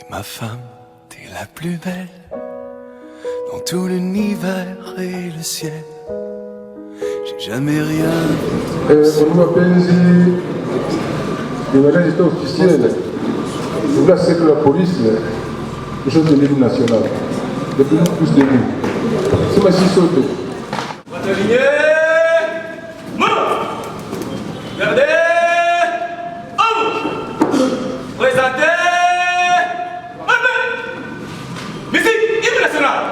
T'es ma femme, t'es la plus belle dans tout l'univers et le ciel. J'ai jamais rien vu. Mapenzi ni résultat officiel. Là, c'est que la police, les choses de l'hymne national. De plus en plus de nous. C'est ma si sauté. Aligné, regardez, présentez, musique, hymne national.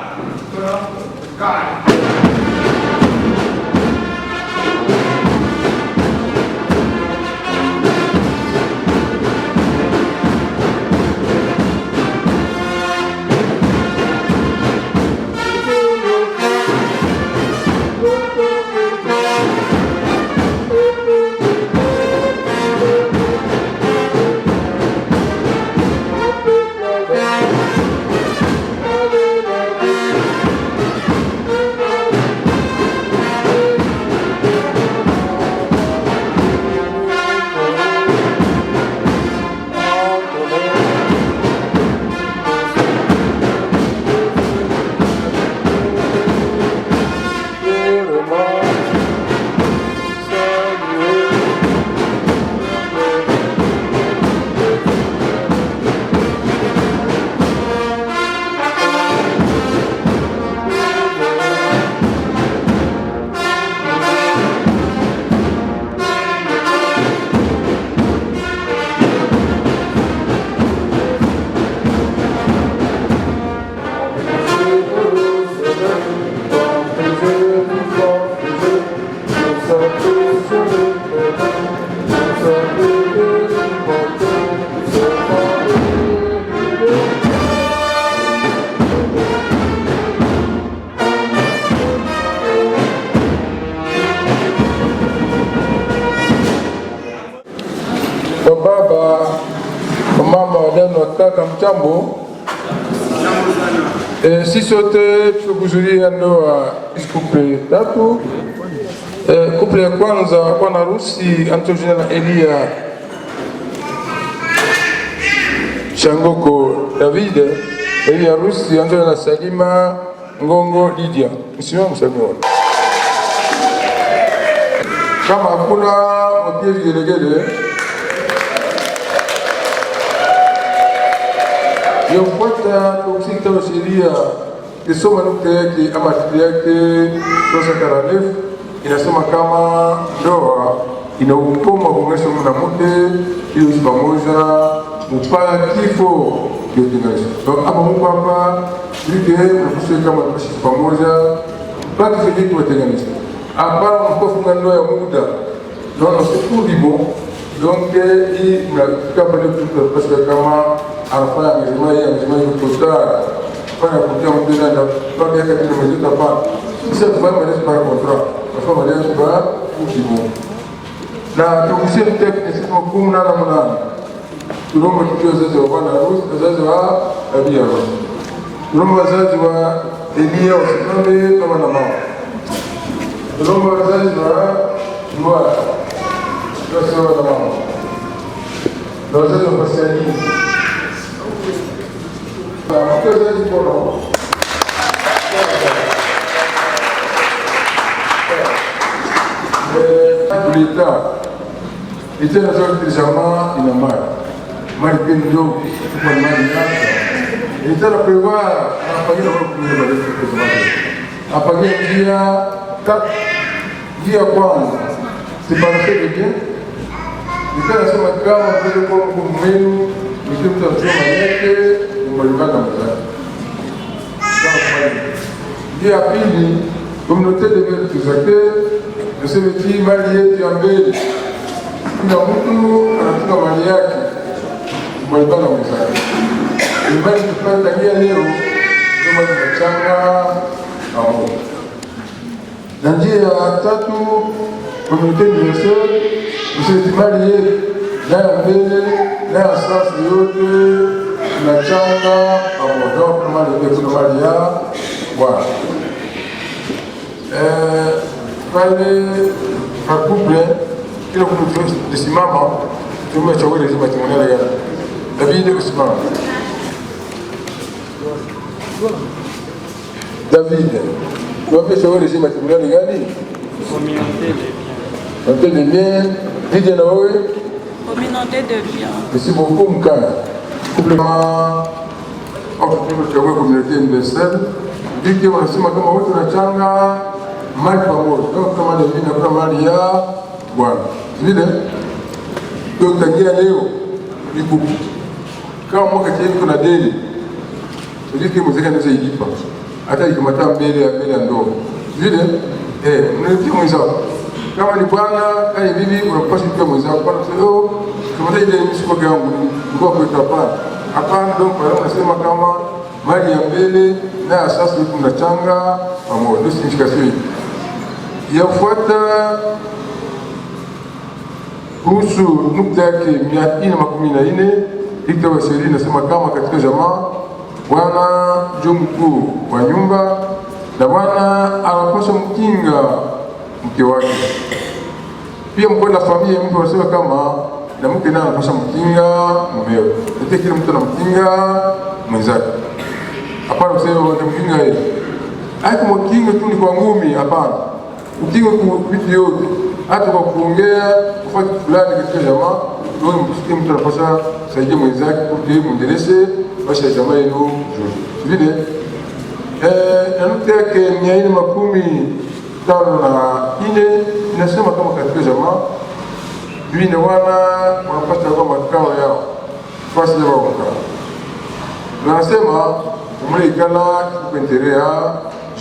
Baba, mama, wadano, kaka, mchambo. Si sote tukuzuria ndoa isikupe tatu. Kuple ya kwanza bwana harusi Antonio na Elia Shangoko David, Elia harusi Antonio na Salima Ngongo Lydia. Msimamo msamiona. Kama hakuna mpie vigelegele, yofuata tukusita wa sheria kisoma nukta yake ama tili yake 349 inasema kama ndoa inaukoma kuunganisha mume na mke ili pamoja mpaka kifo kiotenganisha. Hapa Mungu hapa ndike mnakusema kama mnakushi pamoja mpaka kifo kiotenganisha. Hapa mkofunga ndoa ya muda. Non, c'est tout vivant. Donc il mnafika pale mtu parce que kama anafanya ngezima hiyo postara fanya kutia mtenda na baada ya kitu mmoja hapa. Sisi tufanye maelezo kwa contrat. Tufanye maelezo kwa ujibu. Na tukusie mtekni siku 18. Tunaomba tukio wazazi wa bwana harusi, wazazi wa bibi harusi. Tunaomba wazazi wa Elia wasimame kama na mama. Tunaomba wazazi wa Noa sawa na mama. Na wazazi wa Pasiani. Wazazi kwa roho. L'État était dans un légèrement inamar. Malgré nous, pour le mal l'État a prévu à payer le premier balai pour le à payer dia 4 dia kwanza. C'est pas assez bien. L'État a fait ma gamme pour le commun, le système de yake, mbalimbali na mzazi. Dia pili, communauté de vérité zake Msebeti mali yetu ya mbele. Kuna mtu anataka mali yake mbalimbali na mzazi. Mbali tupata kia leo kama tunachanga na Mungu. Na njia ya tatu communauté universelle msebeti mali yetu ya mbele na sasa yote tunachanga pamoja kwa mali yetu na mali ya Bwana. Pale couple kila mtu tusimama tumechagua lazima tumonele gani David usimama David, tuambie shauri régime matrimonial gani? Communauté de biens. Lydia na wewe? Communauté de biens. Merci beaucoup Mkana. Complément kwa communauté universelle. Diki wanasema kama wote wanachanga mali pamoja. Kama ni vina kwa mali ya Bwana. Vile ndio tangia leo ni buku. Kama mwaka tena kuna deni. Diki mzee anaweza ijipa. Hata ikimataa mbele ya ndoa. Vile mnatia mwenzako. Kama ni bwana ai bibi unapaswa pia mwenzako kwa sababu kama ile ni siku yangu nilikuwa kwa hapana. Hapana, ndio kwa hiyo nasema kama mali ya mbele na sasa tunachanga pamoja. Ndio signification hii. Yafuata kuhusu nukta yake 414 Dikta wa sheria nasema kama katika jamaa bwana ndio mkuu wa nyumba na bwana anapaswa mkinga mke wake. Pia mkuu wa familia mtu anasema kama na mke naye anapaswa mkinga mumewe. Ndio kila mtu anamkinga mwenzake. Hapana kusema mkinga yeye. Haiko mkinga tu ni kwa ngumi, hapana. Ukinga kwa vitu yote. Hata kwa kuongea, kufanya fulani katika jamaa, ndio mtu anapaswa saidia mwenzake ili muendeleze maisha ya jamaa yenu nzuri. Vile na nukta yake 414 inasema kama katika jamaa vile wanapata kwa makao yao fasi ya wakao. Na nasema umlikala kuendelea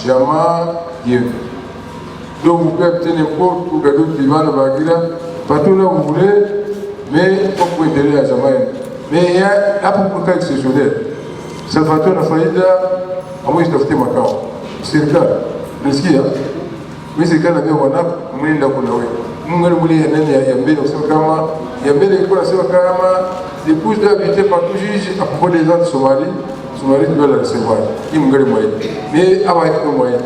jamaa yenu. Donc vous pouvez obtenir n'importe où cadeau qui va nous bagira, partout là où vous voulez, mais pour pointer à jamais. Mais il y a un peu de cas exceptionnel. Cette facture n'a failli à moi je t'ai fait ma carte. C'est le cas. Mais ce qu'il y a, mais c'est quand même on a mis là qu'on a eu. Nous allons voulu y aller au Sénégal, y a bien des fois au Sénégal, des pouces d'habiter par tout juge à propos des gens de Somalie. Somalie doit la recevoir. Ils m'ont gagné moyen. Mais avant d'être moyen.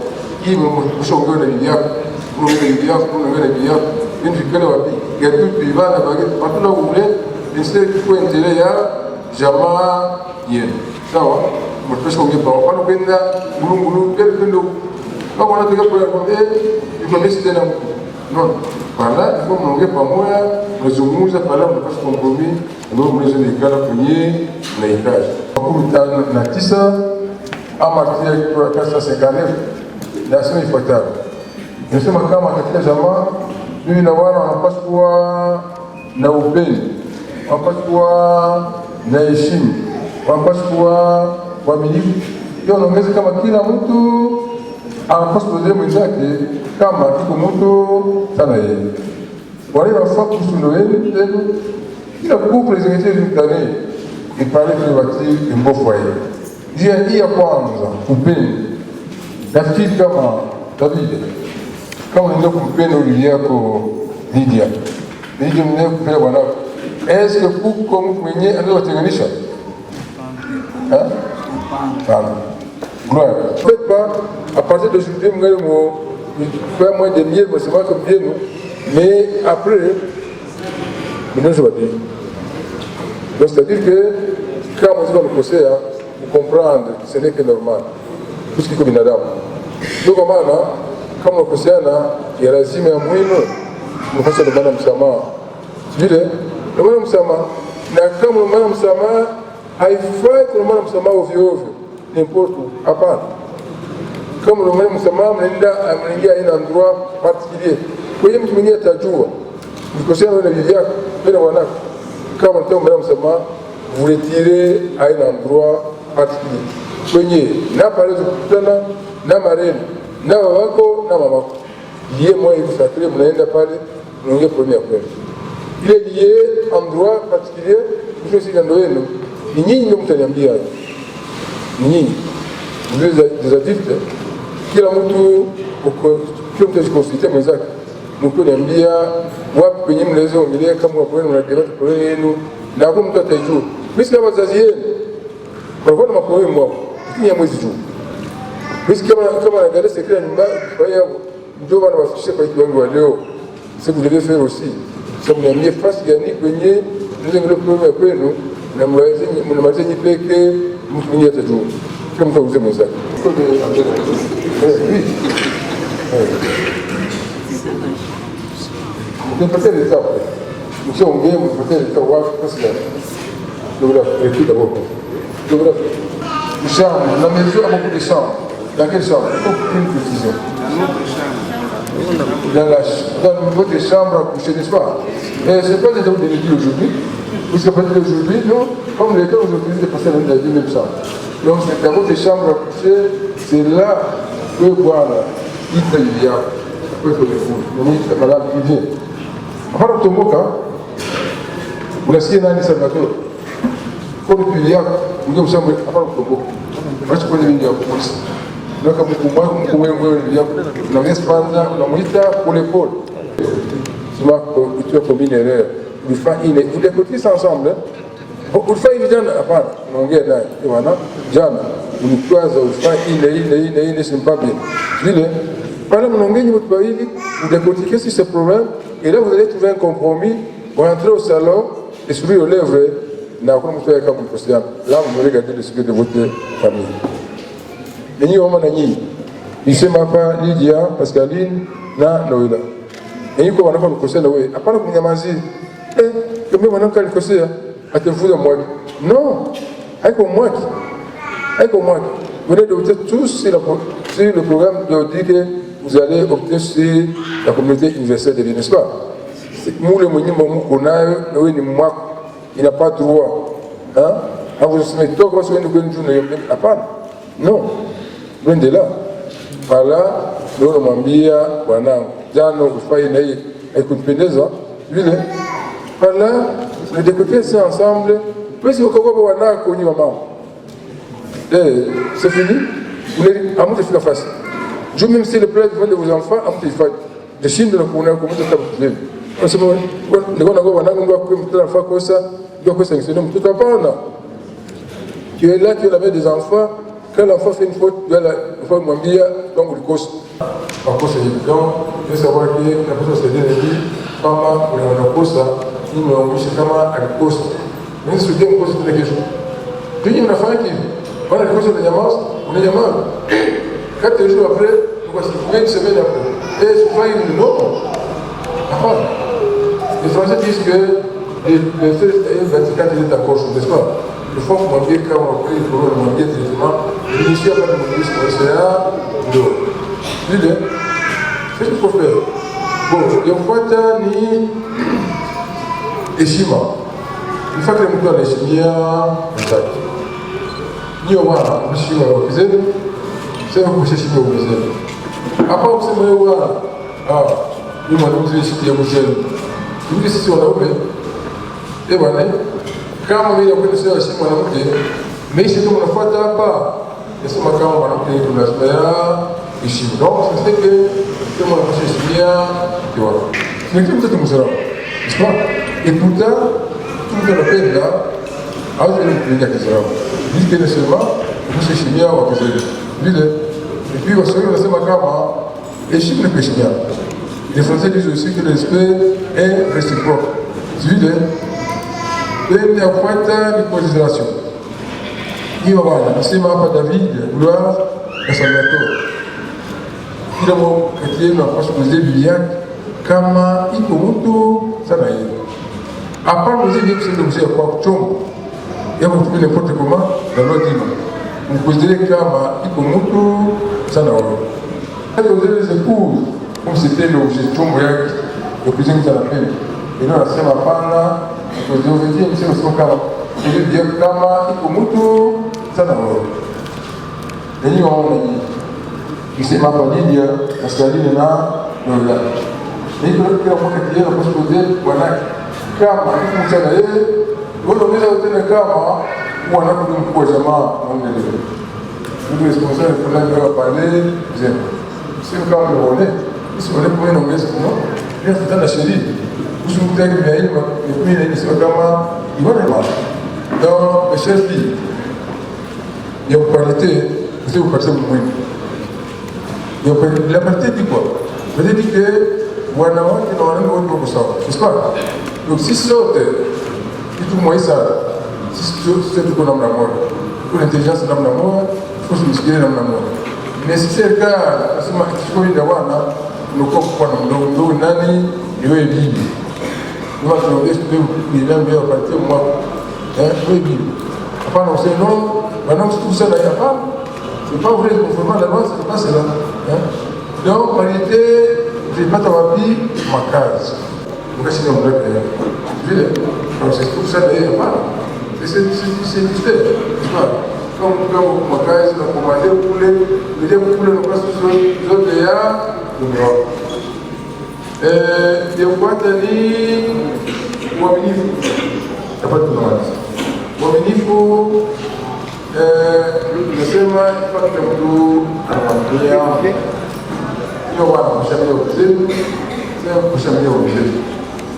Hii mshongo na bibi yako, mwana bibi yako, mwana bibi yako, ndio fikana wapi? Ya tu bivana bagi, patuna ule, nise kwa endelea ya jamaa yenu. Sawa? Mtapesha kuongea kwa kwenda ngulungulu pele pendo. Kama wanataka kwa iko mesi tena mko. Non. Pala kwa mnaongea pamoja, mnazungumza pala mnapaswa kompromis, ndio mnaweza nikala kwenye mnahitaji. 19 ama kwa kasa sekanef nasema ifuatayo. Nasema kama katika jamaa mimi na wana wanapaswa kuwa na upendo, wanapaswa kuwa na heshima, wanapaswa kuwa waaminifu. Hiyo naongeza kama kila mtu anapaswa kujua mwenzake kama iko mtu sana yeye. Wale wafaa kusunoeni tena kila couple zingetea zitane ipale kwa wati mbofu yeye. Njia hii ya kwanza upendo. Nafikiri kama David, kama unaenda kumpenda bibi yako Lydia, Lydia mwenyewe kupenda bwana, est-ce que kuko mtu mwenyewe anayewatenganisha? Hapana. Gloire. Faites pas, à partir d'aujourd'hui, vous allez faire moins de miel, c'est pas comme bien nous, mais après, maintenant je vais dire. Donc c'est-à-dire que quand on va le conseil, vous comprendre que ce n'est que normal. Puisque kwa binadamu. Ndio kwa maana kama unakoseana ya lazima ya muhimu unapaswa kuomba msamaha. Vile ndio msamaha na kama unaomba msamaha haifai kuomba msamaha ovyo ovyo. N'importe où. Hapana. Kama unaomba msamaha mnaingia ina droit particulier. Kwa hiyo mtu mwingine atajua. Ukoseana na bibi yako, bila wanako. Kama unaomba msamaha vous retirez à un endroit particulier. Kwenye na pale kukutana na mareni na wako na mamako yeye mwa hivi sakre mnaenda pale mnaongea problème kwenu ile lié endroit particulier msio sika ndo yenu ni nyinyi ndio mtaniambia ni nyinyi des adultes kila mtu kila mtu asikonsulte mwenzake mko niambia wapi kwenye mnaweza ongelea kama wapo wenu na debate problème yenu na kwa mtu atajua mimi kama wazazi yenu kwa kuna maproblème mwao ni ya mwezi juu. Basi kama angalia sekret nyumba kwa hiyo ndio bana wafikisha kwa kiwango wa leo. C'est vous devez faire aussi. Ça vous avez face gani kwenye ndio ndio problème kwenu na mwezi mnamaliza nyipeke mtu mwenye atajua. comme ça vous aimez ça. Oui. Vous pouvez passer les arbres. Monsieur Ongué, vous pouvez passer les arbres. Je vous l'ai fait d'abord. Je vous l'ai fait. Chambre, la maison a beaucoup de chambres. Dans quelle chambre? Aucune précision. Dans votre chambre à coucher, n'est-ce pas? Et ce n'est pas les gens de l'église aujourd'hui. Puisqu'à partir d'aujourd'hui, nous, comme l'État nous autorise de passer dans la même chambre. Donc, c'est dans votre chambre à coucher, c'est là que voilà, il y a. Après, il faut les fous. C'est malade qui vient. Après, au Tomoka, vous laissez un année Salvatore. Pour le public, vous avez une chambre à part au Tomoka. Moi, je peux venir à la police. Donc, on pour l'épaule. Tu vas commettre une erreur. Vous découtez ça ensemble. Vous faites évidemment, après, on gagne là. Et voilà, Jeanne, vous croisez, vous faites il c'est pas bien. Je dis, pendant que vous gagnez votre pays, vous décortiquez sur ce problème, et là, vous allez trouver un compromis, vous rentrez au salon, et sourire aux lèvres, là, vous allez regarder le secret de votre famille. Et nous, on a dit, ici, ma part, Lydia, Pascaline, na Noëlla. Et nous, on a fait le conseil, à part que nous avons dit, comme nous avons fait le conseil, à te foutre de moi. Non, avec moi. Vous allez opter tous sur le programme de dire que vous allez opter sur la communauté universelle de vie, n'est-ce pas? Nous, le monument qu'on a, il n'a pas de droit. Hein? Vous se mettez toi, sur une journée, à part. Non. Loin de là. Par là, nous avons dit, nous pendeza, par là, nous découpons ensemble. Puis si vous avez maman, c'est fini. Vous avez fait la face. Je même si le plat de vos enfants, je chine de la cournée comme vous avez fait. Tu es là, tu es la mère des enfants. Quand l'enfant fait une faute, tu as la faute mambia, donc on le cause. En cause, c'est évident. Il faut savoir que la personne s'est dit, maman, on a cause ça, il m'a envoyé chez maman à la cause. Mais si tu as une cause, c'est quelque chose. Tu dis, on a fait qui? On a la cause de Yamas, on est Yamas. 4 jours après, on va se trouver une semaine après. Et souvent, il dit non. Les Français disent que les 24 étaient d'accord, n'est-ce pas? Le fond pour m'envier quand on a pris le problème de m'envier directement, l'initié à faire le mobilier sur le CA, non. Dis-le, c'est ce qu'il faut faire. Bon, il y a une fois ni Eshima. Une fois que les moutons de Eshimia, ni au moins, on s'y va au Bizet, c'est un peu chez Eshimia au Bizet. Après, on s'est dit, nous m'avons dit Eshimia au Bizet. Nous disons si on a ouvert. Et voilà. Quand on est au Bizet, c'est mon amour. Mais c'est comme on a fait pas. Et c'est ma caméra, on a pris pour la semaine. Ici, donc, ça fait que tout le monde a fait Eshimia, tu vois. Mais tout le monde est n'est-ce pas? Et pourtant, tout le monde a fait là, je vais vous dire que c'est là. Dis que seulement, vous êtes Eshimia ou que c'est. Et puis, on se dit, c'est ma caméra, et je ne peux pas. Les Français disent aussi que l'esprit est réciproque. Tu dis, et il y a point de considération. Il va voir, c'est ma part David, gloire à Salvatore. Il a mon chrétien, on a pas supposé Biliac, Kama, Ikomoto, ça n'a rien. À part nous dire que c'est le musée à Kwakchom, et vous trouvez n'importe comment dans notre île. Vous posez Kama, Ikomoto, ça n'a rien. Vous avez les épouses, comme c'était l'objet Chomboyak, le président de la paix. Et là, c'est ma femme là, vous avez dit, c'est le Kama. Vous avez dit Kama, Ikomoto, ça n'a rien. Et nous, on a dit. C'est ma famille, parce qu'elle est là, dans le lac. Et il faut que la fois on peut se poser, voilà, Kama, il faut que ça aille, vous avez un Kama, ou on a comme un projet, on est là. Nous, les responsables, il faut là parler, c'est le Kama de René, si on est pour un homme, non, bien, c'est dans la chérie. Vous souhaitez que bien, et puis il y a un Kama, il va le voir. Donc, mes chers filles, il y a une qualité, vous partez pour moi. La partie dit quoi? La partie dit que voilà, qui n'ont rien de bon sens, n'est-ce pas? Donc si c'est autre, si tout le monde est ça, si c'est tout qu'on a la mort, pour l'intelligence de la mort, il tusisikilize namna moja. Ni serikali nasema kichukua ile wana nuko kwa mdogo nani ni wewe bibi. Ndio tunaongea ni nani ndio patie mwako. Wewe bibi. Hapana useme non, maana mtu sana hapa. C'est pas vrai conformément à la loi, c'est pas cela. Donc en réalité, j'ai pas wapi makazi. Mkasi ndio mdogo. Vile donc c'est tout ça d'ailleurs pas. C'est difficile. Comme makazi na kumade kule, ndio kule na kwa zote ya ndio. Ndio kwanza ni uaminifu. Tapata tunaweza. Uaminifu nasema kwa mtu anamwambia hiyo bwana mshamia uzetu, sema mshamia uzetu.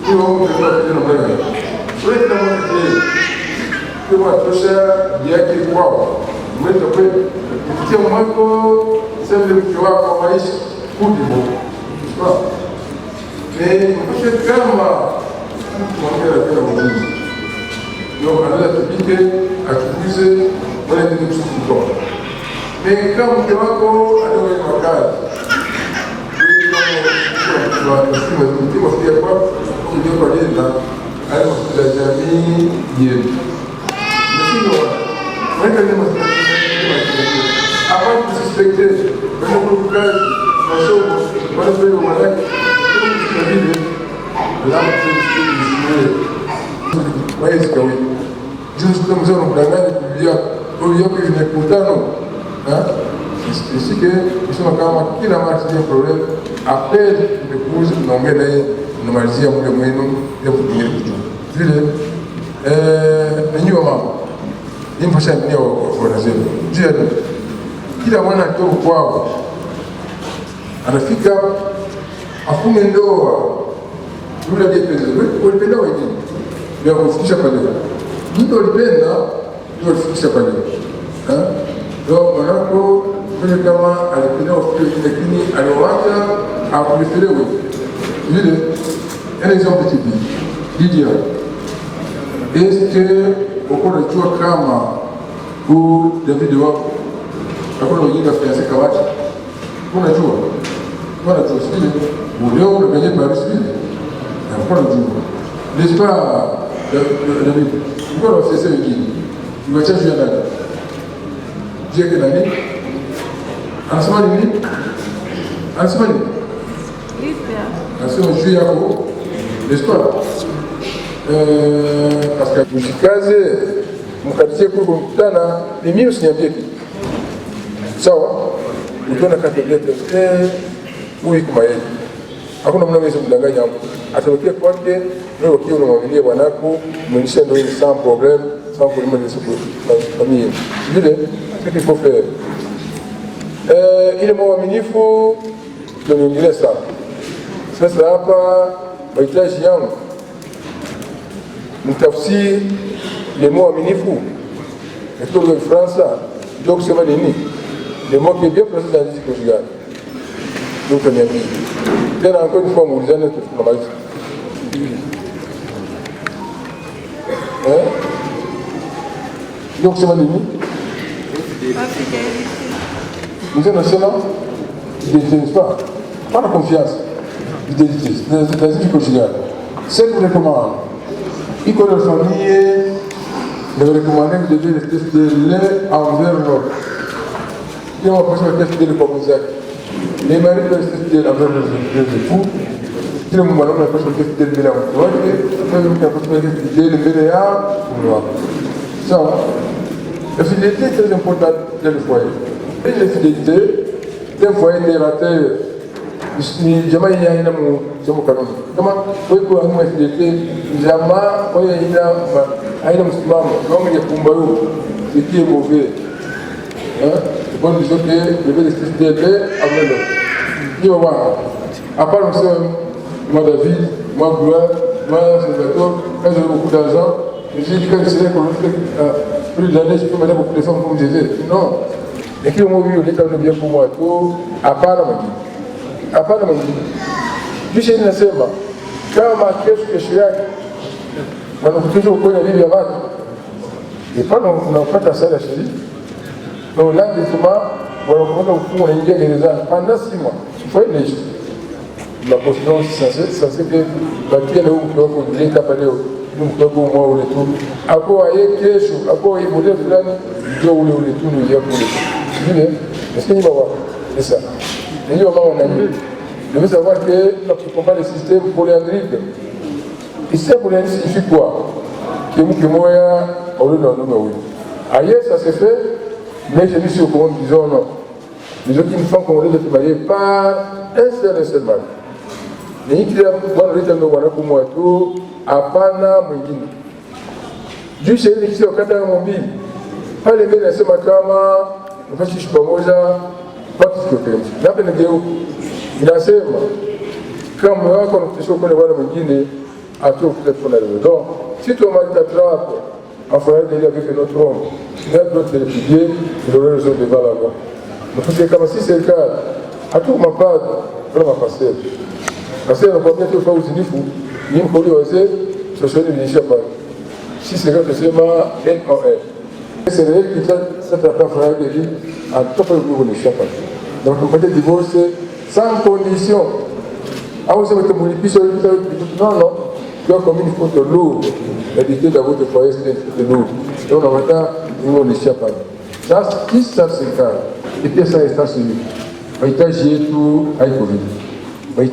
Hiyo ndio ndio mbele. Wewe kama mtu kwa tosha yake kwao. Mwenda kweli. Kupitia mwako sema mke wako maisha kudibo. Sawa. Mwisho kama mwambie kwa Mungu. Ndio anaweza tupike atukuze wale ndio msukumo. Kama mke wako anawe kwa kazi. Wewe kama mtu mtima pia kwa ndio kwa jina aliyofuata jamii yetu. Ndio wale ndio hapa tusispekte kwa kazi masomo wale ndio wanataka vile lazima tusikie mwezi kwa wiki. Juzi kama mzee unamdanganya kulia huyo yako ni mkutano. Isike kusema kama kila mara tuna problem appel imekuja tunaongea naye tunamalizia muda mwenu ya kutumia kitu. Vile mama ni mpasha ndio wanasema. Je, kila mwana kutoka kwao anafika afunge ndoa yule aliyependa walipenda wengine ndio kufikisha pale ndio walipenda ndio kufikisha pale ndio wanako vile kama alipenda wafikisha lakini aliwacha akulifilewe vile exemple petit Lydia est-ce que ukona jua kama u David wako hakuna wengine wafianse kawacha unajua sisi leo unafanya Paris vile hakuna jua n'est-ce pas David ukona wafianse wengine unachaje nani jeke nani anasema nini anasema juu yako n'est-ce pas parce que mshikaze mkadisie kwa mkutana ni mimi usiniambie kitu sawa utaona kategete huyu kama yeye hakuna mtu anaweza kumdanganya mtu atawekea kwake ndio ukiwa unamwaminia bwanako mwisho ndio ni sans problème sans problème de famille vile c'est qu'il faut faire ile mwaminifu ndio nyingine sana sasa hapa mahitaji yangu mtafsiri le mot aminifu et le français donc c'est pas nini le mot qui est bien placé dans le discours conjugal donc on y a mis tena encore une fois on vous donne tout le monde donc c'est pas nini nous avons cela fidélité n'est-ce pas la confiance fidélité dans le discours conjugal c'est que je recommande y con la famille, le recommandé de devez rester fidèles envers l'autre. Et on va passer à rester fidèles comme Isaac. Les maris doivent rester fidèles envers les époux. Si le moment on a passé à rester fidèles envers l'autre, on a passé à rester fidèles envers l'autre. Ça, la fidélité est très importante dans le foyer. Et la fidélité, dans le foyer des rateurs, ni jamaa hii haina msomo kanuni kama wewe kwa fidélité jamaa kwa haina msimamo kama ya kumbaru c'est mauvais bon disons que le bel esprit de avec l'autre hiyo bwana hapa msema moi David moi Gloire moi Salvatore quand j'ai beaucoup d'argent je dis que c'est qu'on fait plus d'années je peux mettre beaucoup de femmes comme je veux non et qui ont vu l'état bien pour moi tout à part hapana mwingine. Kisha inasema kama kesho yake wanakutisha ukweli bibi ya watu. Ipano unapata sala shiri. Donc là, justement, voilà comment on a une gerezani pendant 6 mois. Il faut une légende. La position censée que la tienne ou que vous voulez taper nous pouvons voir le tout. À quoi est quelque à quoi il voulait faire, je voulais le tout, nous y a pour le tout. Est-ce qu'il va voir? C'est ça. Et il va voir un ami. Je veux savoir que notre combat le système polyandrique. Et ça polyandrique signifie quoi? Que moi, on le donne, oui. Ailleurs, ça se fait, mais je me suis au courant, disons non. Les autres qui me font qu'on les travailler par un seul mal. Mais il y a pour moi tout, à Pana, Mouine. Du c'est une question au Qatar mobile. Pas les mêmes, c'est ma cama, je fais si je peux manger, pas tout ce que je fais. Là, il a assez, quand moi, quand on fait ce qu'on va dans Mouine, à tout, peut-être qu'on a le donc, si toi, tu t'attrapes, en faisant d'aller avec un autre homme, il y a d'autres réfugiés, il aurait raison de voir là-bas. Donc, c'est comme si c'est le cas, à tout, ma part, vraiment passer. Parce que on bientôt faire aux Unifou, il y a une police, ce sont les ministères. Si c'est le cas, c'est ma NOR. C'est vrai qu'il y a cette affaire frère de vie à tout le monde de chaque. Donc, on peut divorcer sans condition. Ah, vous savez que mon épice, non, non. Tu as comme une faute de l'eau, l'édité dans votre foyer, c'est de l'eau. Et on a maintenant, nous, on est chaque. Ça, qui ça, c'est le cas. Et puis, ça, c'est celui. On a j'ai tout à Covid. Mais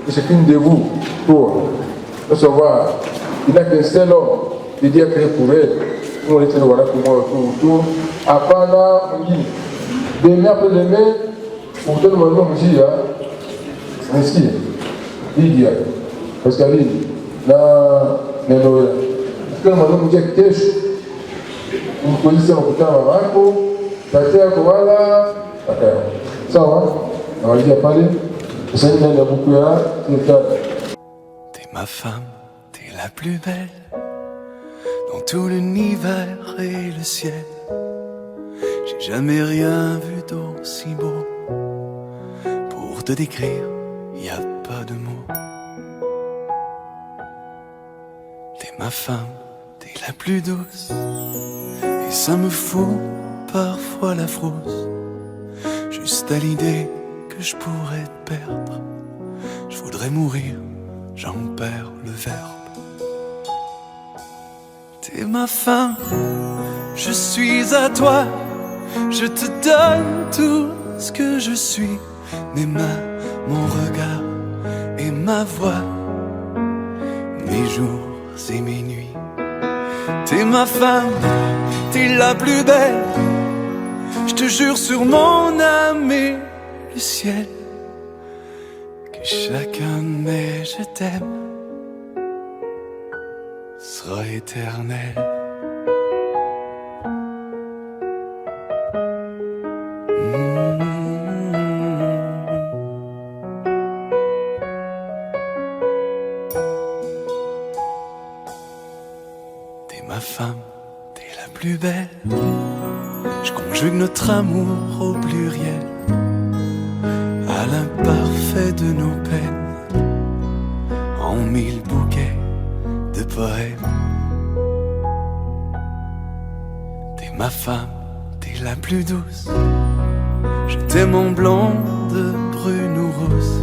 c'est qu'une de vous pour recevoir. Il n'a qu'un seul homme qui dit que pour elle, nous on était là pour moi autour. Après là, on dit, demain après demain, pour donner mon nom ici, ainsi, il dit, parce qu'il dit, là, mais non, parce que mon nom dit que une position au temps à Marco, la terre, voilà, ça va. Alors, il a parlé, t'es ma femme, t'es la plus belle dans tout l'univers et le ciel. J'ai jamais rien vu d'aussi beau. Pour te décrire, y a pas de mots. T'es ma femme, t'es la plus douce, et ça me fout parfois la frousse. Juste à l'idée que je pourrais te perdre, je voudrais mourir, j'en perds le verbe. T'es ma femme, je suis à toi, je te donne tout ce que je suis. Mes mains, mon regard et ma voix, mes jours et mes nuits. T'es ma femme, t'es la plus belle, je te jure sur mon âme et le ciel, que chacun de mes je t'aime sera éternel. T'es ma femme, t'es la plus belle, je conjugue notre amour au pluriel, à l'imparfait de nos peines, en 1000 bouquets de poèmes. T'es ma femme, t'es la plus douce, je t'aime en blonde, brune ou rousse,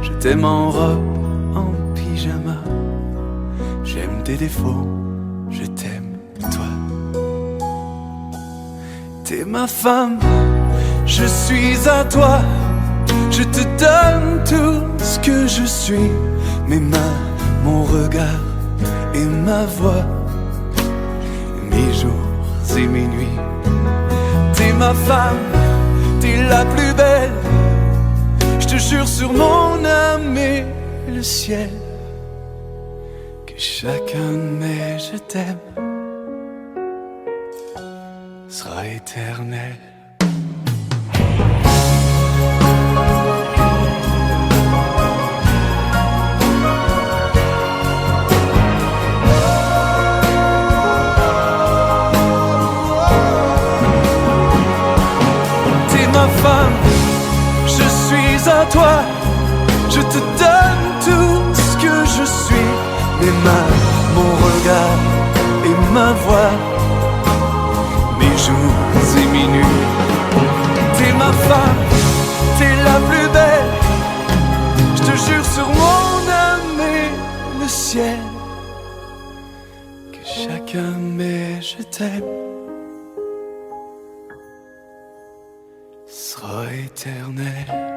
je t'aime en robe, en pyjama, j'aime tes défauts, je t'aime toi. T'es ma femme, je suis à toi, je te donne tout ce que je suis. Mes mains, mon regard et ma voix, mes jours et mes nuits. T'es ma femme, t'es la plus belle, je te jure sur mon âme et le ciel, que chacun de mes je t'aime sera éternel. Femme, je suis à toi, je te donne tout ce que je suis. Mes mains, mon regard et ma voix, mes jours ciel, que chacun met je t'aime sera éternel.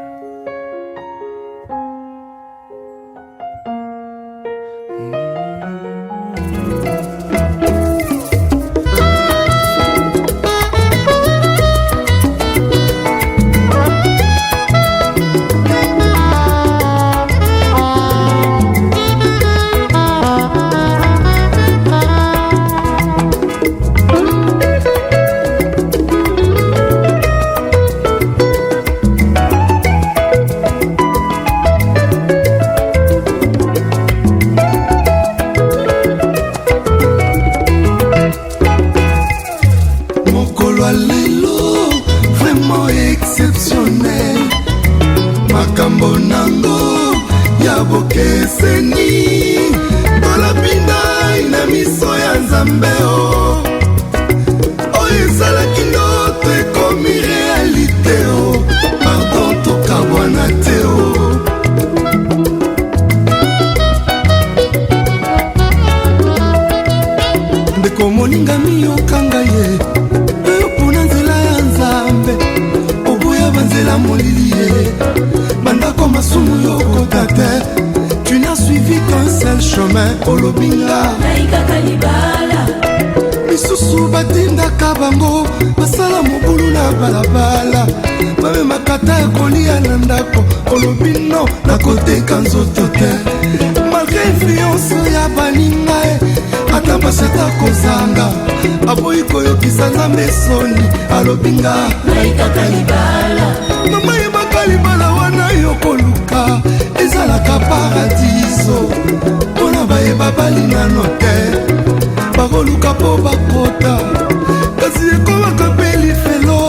Alobinga Maika Kalibala Mama yebaka libala wana yokoluka ezalaka paradiso mpona bayeba balingano te bakoluka mpo bakota kasi ekomaka mpe lifelo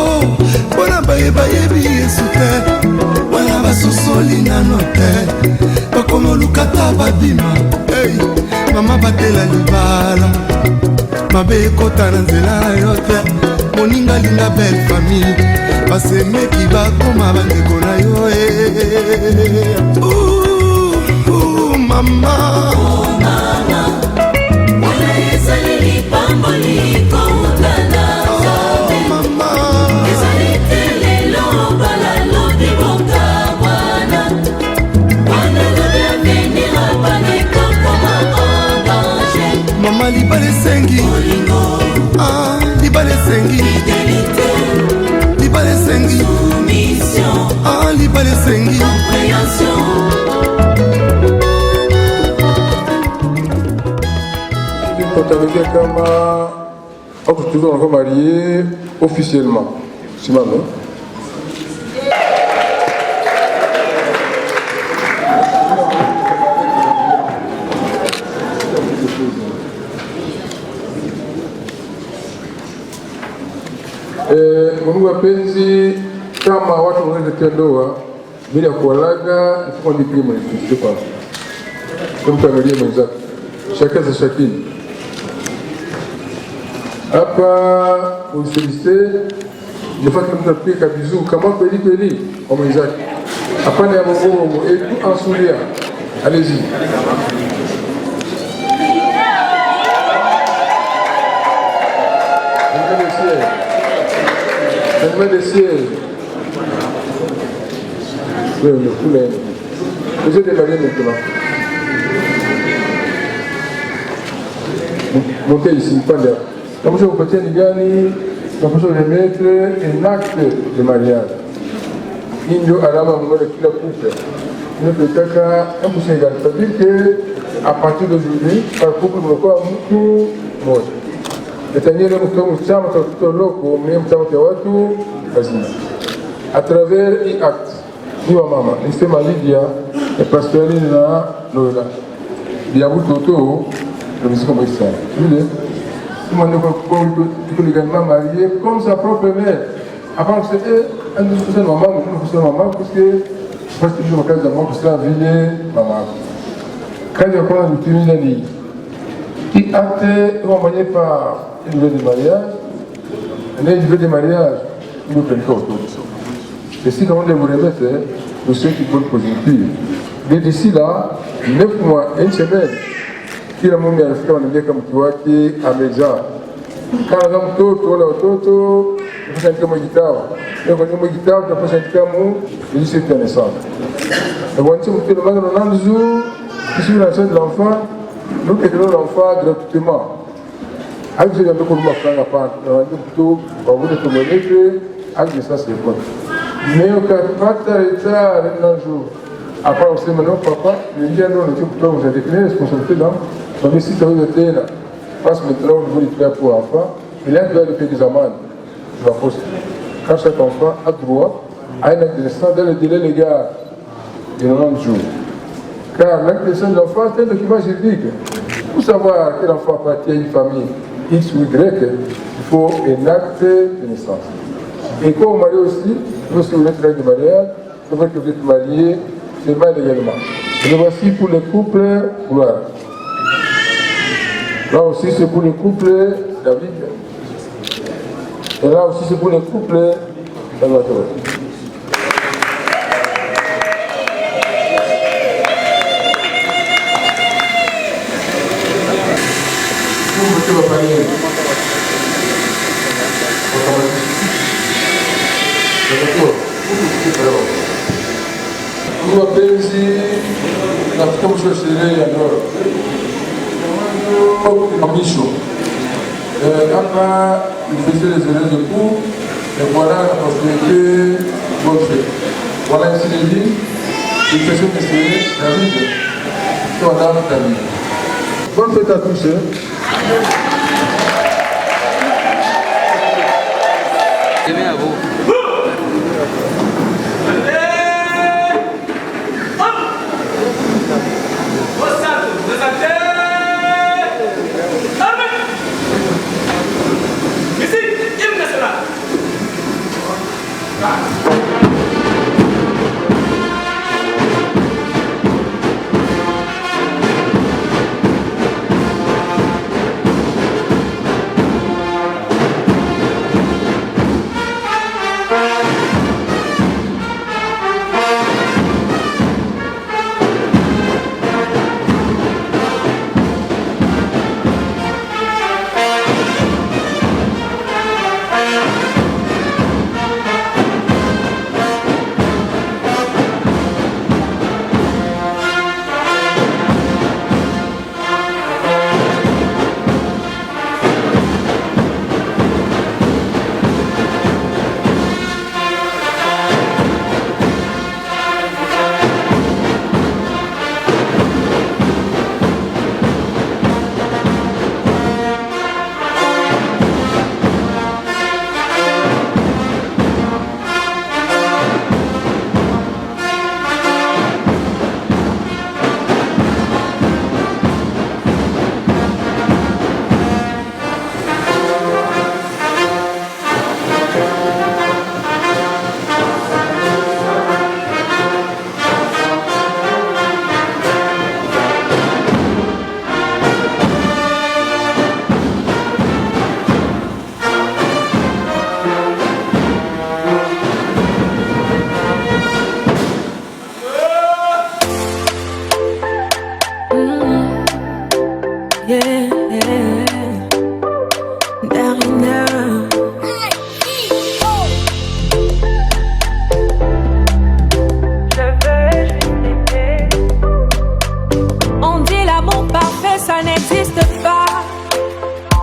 mpona bayeba yebi yesu te wana basosoli nano te bakomoluka ta babima mama batela libala mabe ekota na nzela yo te moninga linga belle famille basemeki bakoma bandeko na yo mama wana ezali lipambo likoutana mama ezali te lelo balalobi boka wana lobi avenir banekokoma engage mama libala esengi libala esengi libala esengi libala esengi Avec kama toujours encore marié officiellement. C'est ma main. Mungu wapenzi, kama watu wanaweza ndoa bila kuwalaga, ndipo nipige mwenyewe kwa. Kumtangalia mwenzako. Chacun sa chacune. Hapa ulifelicite nifanye mtu apika bisou kama kweli kwa mwenzake. Hapana ya mongo et tout en sourire. Allez-y. Main de ciel. Oui, le poulet. Vous êtes démarré maintenant. Montez ici, pas là. Comme je vous peux dire, comme je vais mettre un acte de mariage. Indio alama mongole kila couple. Nous peut-être un peu égal. C'est-à-dire qu'à partir d'aujourd'hui, par couple, nous avons beaucoup de Netanyeli mtu chama cha watoto loko mwenye chama cha watu lazima à travers hii act ni wa mama nisema Lydia et pastorine na Lola bia butoto le musique comme ça vile comment ne pas les gars mariés comme sa propre mère avant c'était un de maman parce que je me casse dans moi parce que la ville maman quand il y a pas de timidité qui acte envoyé par une vœu de mariage, une vœu de mariage, nous prenons autour. Et si on vous remettre, nous sommes qui bonne positive. Mais d'ici là, 9 mois, une semaine, kila mume anafika anamwambia mke wake amezaa. Kama mtoto wala watoto tunapasha andika mwijitao. Kwa hiyo mwijitao tunapasha andika mu registre de naissance. Et quand tu me demandes le nom du jour, qui suit la chaîne de l'enfant, nous créons l'enfant gratuitement. Avec ce que nous avons fait à part, nous avons tout, on va vous demander avec ça c'est bon. Mais au cas où pas d'état un jour, à part aussi maintenant papa, le lien nous nous peut vous décliner responsabilité là. Donc si tu as été là, passe maintenant au niveau du travail pour enfant, il a doit le payer des amendes. Je vais poster. Quand chaque enfant a droit à une adolescence dans le délai légal de 90 jours. Car l'acquisition de l'enfant, c'est un document juridique. Pour savoir quel enfant appartient à une famille X ou Y, il faut un acte de naissance. Et quand on marie aussi, lorsque vous êtes règle de mariage, il faut que vous êtes marié seulement légalement. Et le voici pour les couples, voilà. Là aussi, c'est pour les couples David. Et là aussi, c'est pour les couples Salvatore. Wapenzi katika mwisho wa sherehe ya ndoa kwa mwisho kama nifaisie les heureux époux et voilà la prospérité bonne fête. Voilà ici les lignes une question de série David sur la dame David. Bonne fête à tous. Aimez à vous.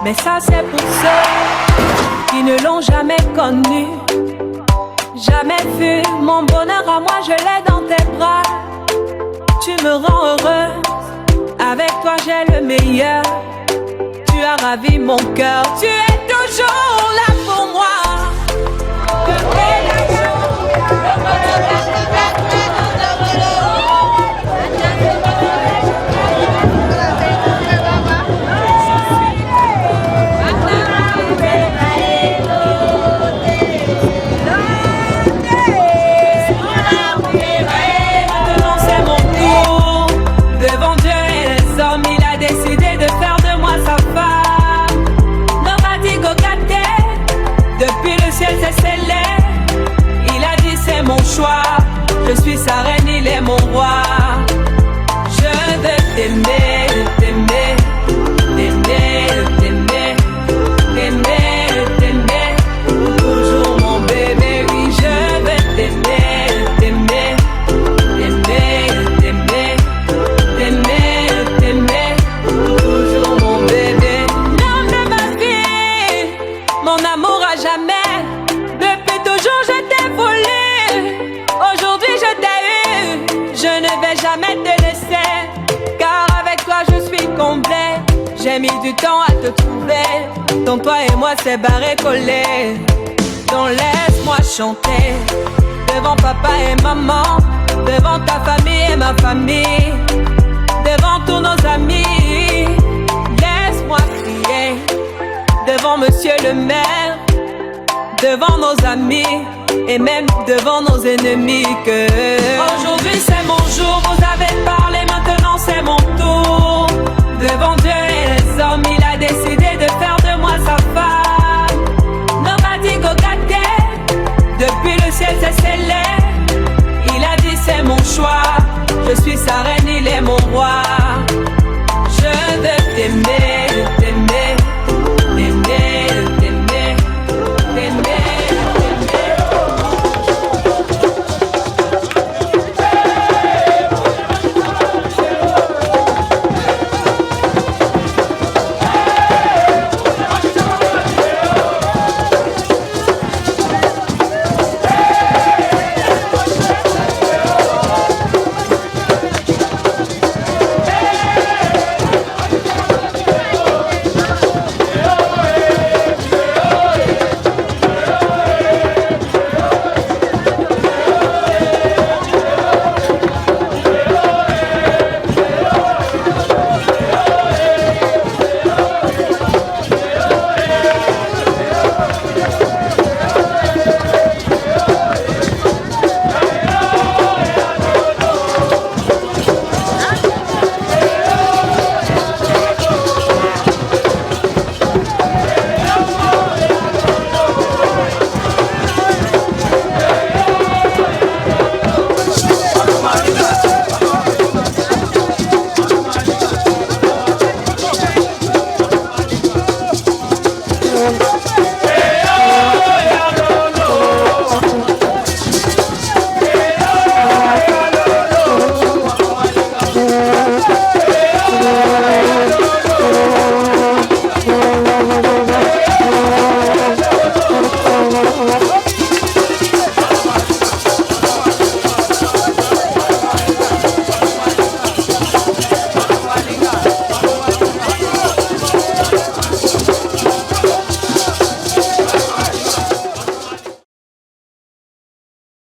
Mais ça c'est pour ceux qui ne l'ont jamais connu, jamais vu. Mon bonheur à moi, je l'ai dans tes bras. Tu me rends heureuse, avec toi j'ai le meilleur. Tu as ravi mon cœur, tu es toujours là pour moi. Je suis sa reine, il est mon roi. Je veux t'aimer, t'aimer. à jamais. Depuis toujours je t'ai voulu. Aujourd'hui je t'ai eu. Je ne vais jamais te laisser, car avec toi je suis comblé. J'ai mis du temps à te trouver. Donc toi et moi c'est barré collé. Donc laisse-moi chanter devant papa et maman, devant ta famille et ma famille, devant tous nos amis. Laisse-moi crier devant monsieur le maire, devant nos amis et même devant nos ennemis que aujourd'hui c'est mon jour, vous avez parlé, maintenant c'est mon tour. Devant Dieu et les hommes, il a décidé de faire de moi sa femme. Nobody go get there. Depuis le ciel c'est scellé. Il a dit c'est mon choix. Je suis sa reine, il est mon roi.